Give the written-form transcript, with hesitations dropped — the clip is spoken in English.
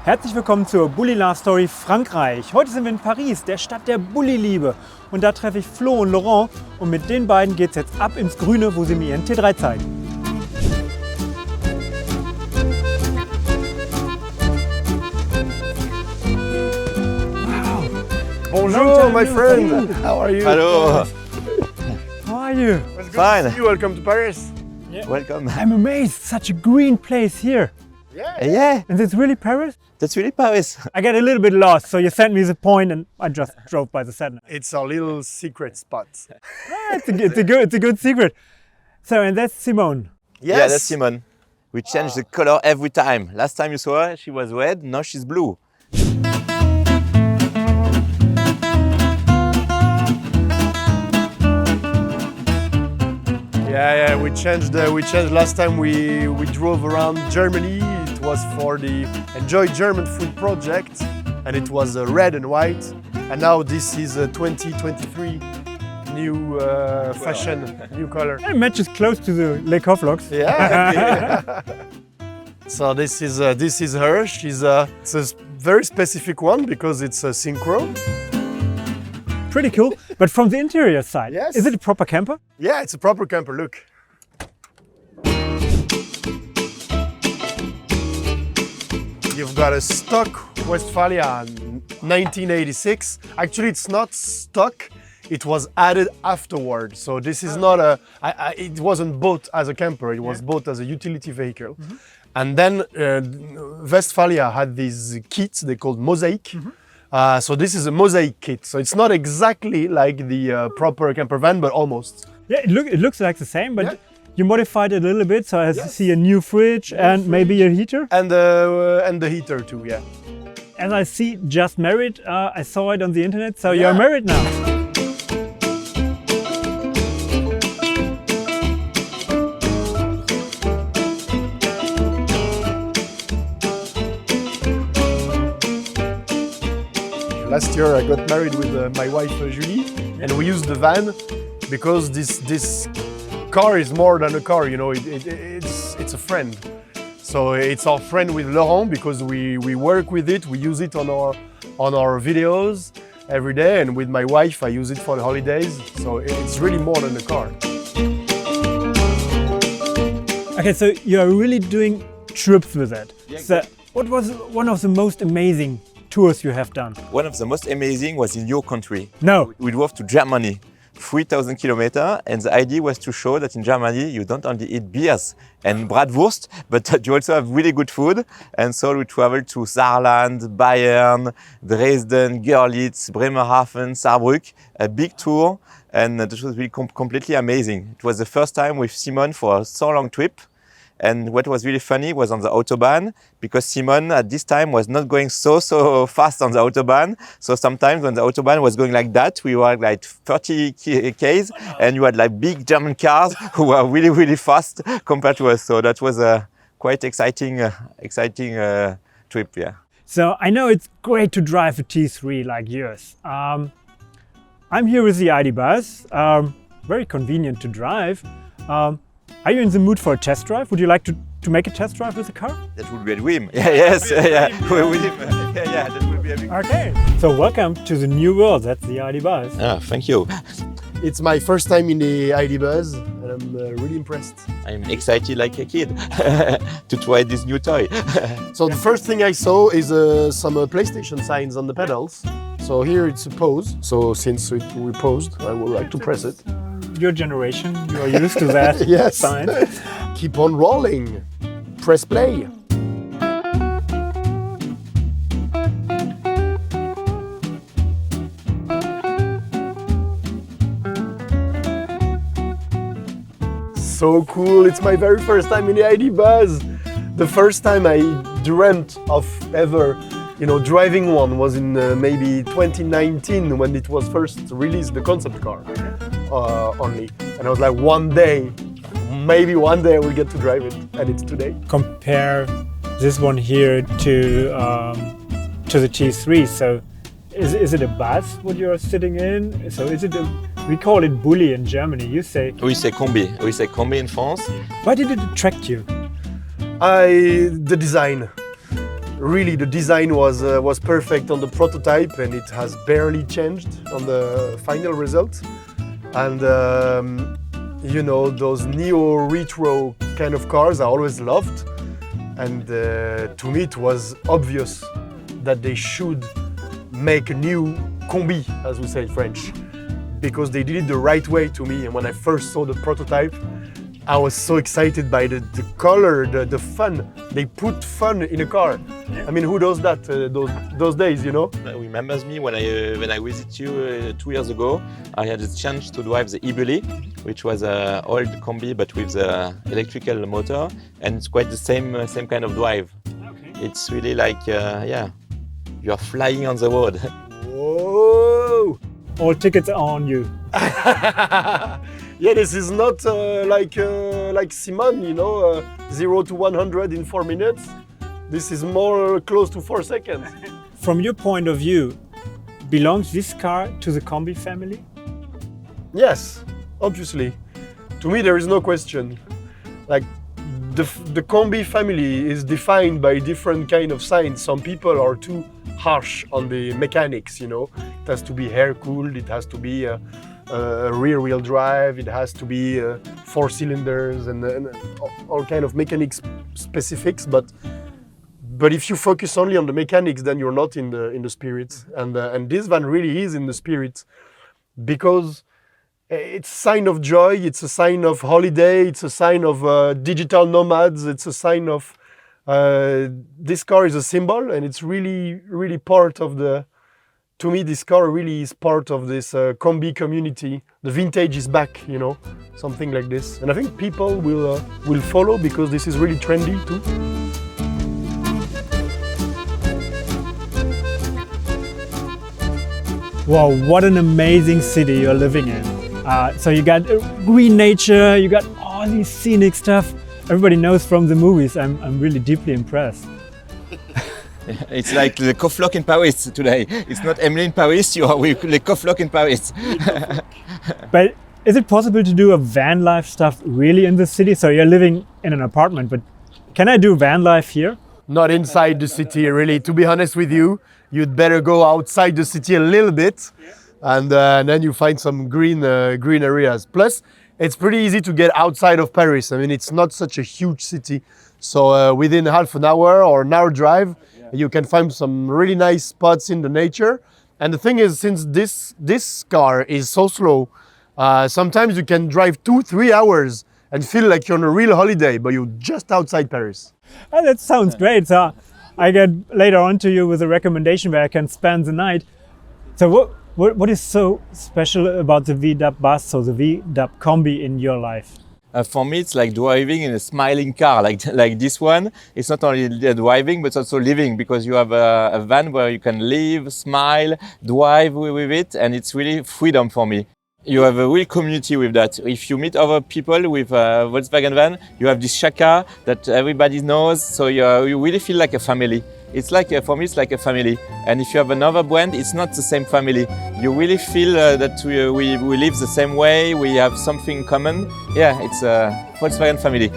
Herzlich willkommen zur Bulli Love Story Frankreich. Heute sind wir in Paris, der Stadt der Bulli-Liebe. Und da treffe ich Flo und Laurent und mit den beiden geht es jetzt ab ins Grüne, wo sie mir ihren T3 zeigen. Bonjour, my friend. How are you? Hello. How are you? Fine. Welcome to Paris. Yeah. Welcome. I'm amazed, such a green place here. Yeah, And it's really Paris? that's really Paris. I get a little bit lost, so you sent me the point and I just drove by the center. It's our little secret spot. It's a good secret. So, and that's Simone. Yeah, that's Simone. We change the color every time. Last time you saw her, she was red. Now she's blue. Yeah. We changed. Last time we drove around Germany. It was for the Enjoy German Food project, and it was red and white. And now this is a 2023 new fashion, new color. It matches close to the Les Cofflocks. Yeah. So this is her. It's a very specific one because it's a synchro. Pretty cool. But from the interior side, Yes. is it a proper camper? Yeah, it's a proper camper. Look. You've got a stock Westfalia 1986. Actually, it's not stock. It was added afterwards. So this is not a. It wasn't bought as a camper. It was bought as a utility vehicle. And then Westfalia had these kits they called Mosaic. So this is a Mosaic kit. So it's not exactly like the proper camper van, but almost. Yeah, it looks like the same, but Yeah. you modified it a little bit, so I see a new fridge and maybe a heater. And the heater too, yeah. As I see, just married, I saw it on the internet, so Yeah. you're married now. Last year I got married with my wife Julie, and we used the van because this car is more than a car, you know. It's a friend. So it's our friend with Laurent because we work with it. We use it on our videos every day, and with my wife I use it for the holidays. So it's really more than a car. Okay, so you're really doing trips with it. So what was one of the most amazing tours you have done? One of the most amazing was in your country. No. We drove to Germany, 3,000 kilometers, and the idea was to show that in Germany you don't only eat beers and bratwurst, but that you also have really good food. And so we traveled to Saarland, Bayern, Dresden, Görlitz, Bremerhaven, Saarbrück, a big tour, and this was really completely amazing. It was the first time with Simone for a so long trip. And what was really funny was on the Autobahn, because Simone at this time was not going so fast on the Autobahn. So sometimes when the Autobahn was going like that, we were like 30 k's, and you had like big German cars who were really, really fast compared to us. So that was a quite exciting trip, yeah. So I know it's great to drive a T3 like yours. I'm here with the ID. Buzz, very convenient to drive. Are you in the mood for a test drive? Would you like to make a test drive with the car? That would be a dream. Yeah, yes, yeah. With him. Yeah, that would be a big. Okay. So welcome to the new world. That's the ID. Buzz. Ah, thank you. It's my first time in the ID Buzz, and I'm really impressed. I'm excited like a kid to try this new toy. So the first thing I saw is some PlayStation signs on the pedals. So here it's a pause. So since we paused, I would like to press it. Your generation, you are used to that. Yes. Sign. Keep on rolling. Press play. So cool. It's my very first time in the ID Buzz. The first time I dreamt of ever, driving one was in maybe 2019 when it was first released, the concept car only. And I was like, maybe one day I will get to drive it, and it's today. Compare this one here to the T3. So is it a bus what you're sitting in? So is it we call it Bulli in Germany. You say? We say combi. We say combi in France. Why did it attract you? The design. really the design was perfect on the prototype, and it has barely changed on the final result. And you know, those neo-retro kind of cars I always loved, and to me it was obvious that they should make a new combi, as we say in French, because they did it the right way to me. And when I first saw the prototype, I was so excited by the color, the fun. They put fun in a car. I mean, who does that those days, you know? That remembers me when I visited you 2 years ago. I had the chance to drive the Ibeli, which was an old combi but with the electrical motor, and it's quite the same kind of drive. Okay. It's really like, yeah, you are flying on the road. Whoa! All tickets are on you. Yeah, this is not like Simon, you know, 0 to 100 in 4 minutes. This is more close to 4 seconds. From your point of view, belongs this car to the Combi family? Yes, obviously. To me, there is no question. Like, the Combi family is defined by different kind of signs. Some people are too harsh on the mechanics, you know. It has to be air-cooled, it has to be a rear-wheel drive, it has to be 4 cylinders and all kind of mechanics specifics. But if you focus only on the mechanics, then you're not in the spirit. And this van really is in the spirit, because it's a sign of joy, it's a sign of holiday, it's a sign of digital nomads, it's a sign of this car is a symbol, and it's really part of the. To me, this car really is part of this combi community. The vintage is back, you know, something like this. And I think people will follow, because this is really trendy too. Wow, what an amazing city you're living in. So you got green nature, you got all these scenic stuff. Everybody knows from the movies. I'm really deeply impressed. It's like the Cofloc in Paris today. It's not Emily in Paris, you are with the Cofloc in Paris. But is it possible to do a van life stuff really in the city? So you're living in an apartment, but can I do van life here? Not inside the city, really. To be honest with you, you'd better go outside the city a little bit, and then you find some green areas. Plus, it's pretty easy to get outside of Paris. I mean, it's not such a huge city. So within half an hour or an hour drive, you can find some really nice spots in the nature. And the thing is, since this car is so slow, sometimes you can drive 2-3 hours and feel like you're on a real holiday, but you're just outside Paris. Oh, that sounds great. So I get later on to you with a recommendation where I can spend the night. So what is so special about the VW bus, so the VW Combi in your life? For me, it's like driving in a smiling car, like this one. It's not only driving, but also living, because you have a van where you can live, smile, drive with it, and it's really freedom for me. You have a real community with that. If you meet other people with a Volkswagen van, you have this shaka that everybody knows, so you really feel like a family. It's like, for me, it's like a family. And if you have another brand, it's not the same family. You really feel that we live the same way, we have something common. Yeah, it's a Volkswagen family.